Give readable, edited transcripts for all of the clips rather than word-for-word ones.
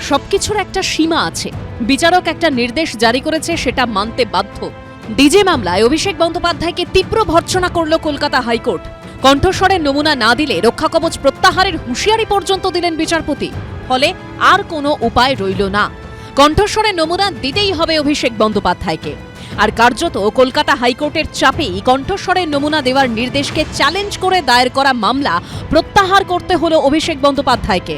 সবকিছুর একটা সীমা আছে। বিচারক একটা নির্দেশ জারি করেছে, সেটা মানতে বাধ্য। ডিজে মামলায় অভিষেক বন্দ্যোপাধ্যায়কে তীব্র ভর্ৎসনা করল কলকাতা হাইকোর্ট। কণ্ঠস্বরের নমুনা না দিলে রক্ষাকবচ প্রত্যাহারের হুঁশিয়ারি পর্যন্ত দিলেন বিচারপতি। ফলে আর কোনো উপায় রইল না, কণ্ঠস্বরের নমুনা দিতেই হবে অভিষেক বন্দ্যোপাধ্যায়কে। আর কার্যত কলকাতা হাইকোর্টের চাপেই কণ্ঠস্বরের নমুনা দেওয়ার নির্দেশকে চ্যালেঞ্জ করে দায়ের করা মামলা প্রত্যাহার করতে হলো অভিষেক বন্দ্যোপাধ্যায়কে।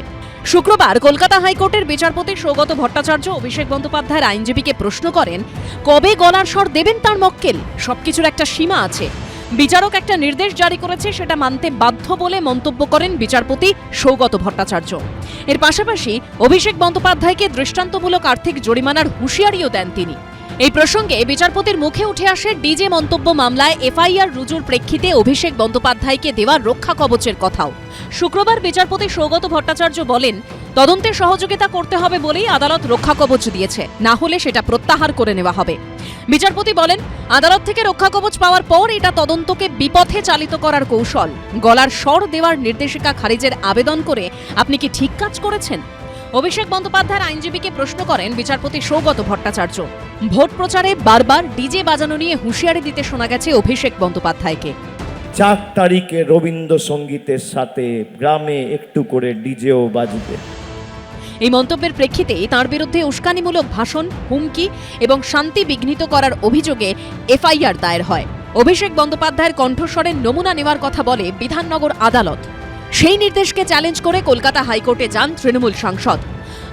শুক্রবার কলকাতা হাইকোর্টের বিচারপতি সৌগত ভট্টাচার্য অভিষেক বন্দ্যোপাধ্যায়ের আইনজীবীকে প্রশ্ন করেন, কবে গলার স্বর দেবেন তার মক্কেল? সবকিছুর একটা সীমা আছে। বিচারক একটা নির্দেশ জারি করেছে, সেটা মানতে বাধ্য বলে মন্তব্য করেন বিচারপতি সৌগত ভট্টাচার্য। এর পাশাপাশি অভিষেক বন্দ্যোপাধ্যায়কে দৃষ্টান্তমূলক আর্থিক জরিমানার হুঁশিয়ারিও দেন তিনি। এই প্রসঙ্গে বিচারপতির মুখে উঠে আসে ডিজে মন্তব্য মামলায় এফআইআর রুজুর প্রেক্ষিতে অভিষেক বন্দ্যোপাধ্যায়কে দেওয়া রক্ষা কবচের কথাও। শুক্রবার বিচারপতি সৌগত ভট্টাচার্য বলেন, তদন্তে সহযোগিতা করতে হবে বলেই আদালত রক্ষা কবচ দিয়েছে, না হলে সেটা প্রত্যাহার করে নেওয়া হবে। বিচারপতি বলেন, আদালত থেকে রক্ষা কবচ পাওয়ার পর এটা তদন্তকে বিপথে চালিত করার কৌশল। গলার স্বর দেওয়ার নির্দেশিকা খারিজের আবেদন করে আপনি কি ঠিক কাজ করেছেন? অভিষেক বন্দ্যোপাধ্যায়ের আইনজীবীকে প্রশ্ন করেন বিচারপতি সৌগত ভট্টাচার্য। ভোট প্রচারে বারবার ডিজে বাজানো নিয়ে হুঁশিয়ারি দিতে শোনা গেছে অভিষেক বন্দ্যোপাধ্যায়কে। 4 তারিখে রবীন্দ্রসঙ্গীতের সাথে গ্রামে একটু করে ডিজেও বাজবে। এই মন্তব্যের প্রেক্ষিতে তাঁর বিরুদ্ধে উস্কানিমূলক ভাষণ, হুমকি এবং শান্তি বিঘ্নিত করার অভিযোগে এফআইআর দায়ের হয়। অভিষেক বন্দ্যোপাধ্যায়ের কণ্ঠস্বরের নমুনা নেওয়ার কথা বলে বিধাননগর আদালত। সেই নির্দেশকে চ্যালেঞ্জ করে কলকাতা হাইকোর্টে যান তৃণমূল সাংসদ।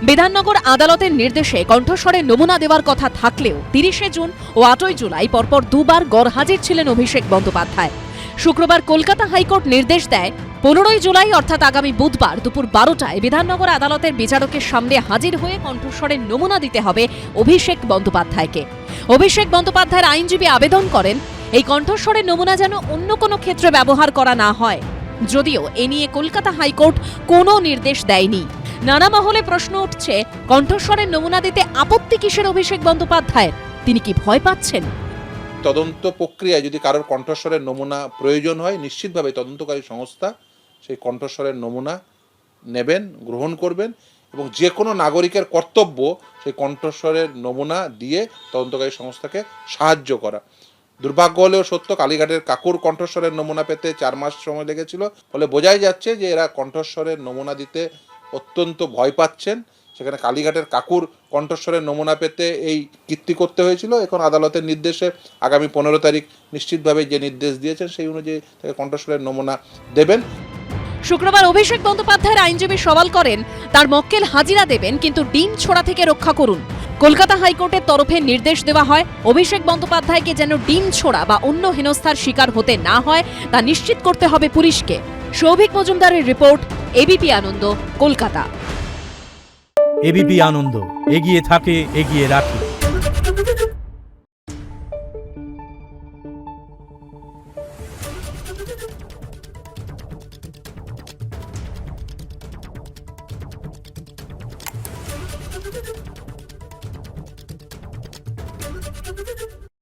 বিধাননগর আদালতের নির্দেশে কণ্ঠস্বরের নমুনা দেওয়ার কথা থাকলেও 30শে জুন ও 8ই জুলাই পরপর দুবার গরহাজির ছিলেন অভিষেক বন্দ্যোপাধ্যায়। শুক্রবার কলকাতা হাইকোর্ট নির্দেশ দেয়, 15ই জুলাই অর্থাৎ আগামী বুধবার দুপুর 12টায় বিধাননগর আদালতের বিচারকের সামনে হাজির হয়ে কণ্ঠস্বরের নমুনা দিতে হবে অভিষেক বন্দ্যোপাধ্যায়কে। অভিষেক বন্দ্যোপাধ্যায়ের আইনজীবী আবেদন করেন, এই কণ্ঠস্বরের নমুনা যেন অন্য কোনো ক্ষেত্রে ব্যবহার করা না হয়। যদিও এ নিয়ে কলকাতা হাইকোর্ট কোনো নির্দেশ দেয়নি। নানা মহলে প্রশ্ন উঠছে, কণ্ঠস্বরের নমুনা দিতে আপত্তি কিসের অভিষেক বন্দ্যোপাধ্যায়ের? তিনি কি ভয় পাচ্ছেন? তদন্ত প্রক্রিয়ায় যদি কারোর কণ্ঠস্বরের নমুনা প্রয়োজন হয়, নিশ্চিতভাবে তদন্তকারী সংস্থা সেই কণ্ঠস্বরের নমুনা নেবেন, গ্রহণ করবেন এবং যে কোনো নাগরিকের কর্তব্য সেই কণ্ঠস্বরের নমুনা দিয়ে তদন্তকারী সংস্থাকে সাহায্য করা। দুর্ভাগ্য হলেও সত্য, কালীঘাটের কাকুর কণ্ঠস্বরের নমুনা পেতে 4 মাস সময় লেগেছিল। ফলে বোঝাই যাচ্ছে যে এরা কণ্ঠস্বরের নমুনা দিতে অত্যন্ত ভয় পাচ্ছেন। সেখানে কালীঘাটের কাকুর কণ্ঠস্বরের নমুনা পেতে এই কীর্তি করতে হয়েছিল। এখন আদালতের নির্দেশে আগামী 15 তারিখ নিশ্চিতভাবে যে নির্দেশ দিয়েছেন সেই অনুযায়ী তাকে কণ্ঠস্বরের নমুনা দেবেন। শুক্রবার অভিষেক বন্দ্যোপাধ্যায়ের আইনজীবী সওয়াল করেন, তার মক্কেল হাজিরা দেবেন, কিন্তু ডিম ছোড়া থেকে রক্ষা করুন। কলকাতা হাইকোর্টের তরফে নির্দেশ দেওয়া হয়, অভিষেক বন্দ্যোপাধ্যায়কে যেন ডিম ছোড়া বা অন্য হেনস্থার শিকার হতে না হয় তা নিশ্চিত করতে হবে পুলিশকে। সৌভিক মজুমদারের রিপোর্ট, এবিপি আনন্দ, কলকাতা। এবিপি আনন্দ, এগিয়ে থাকে, এগিয়ে রাখে। Thank you.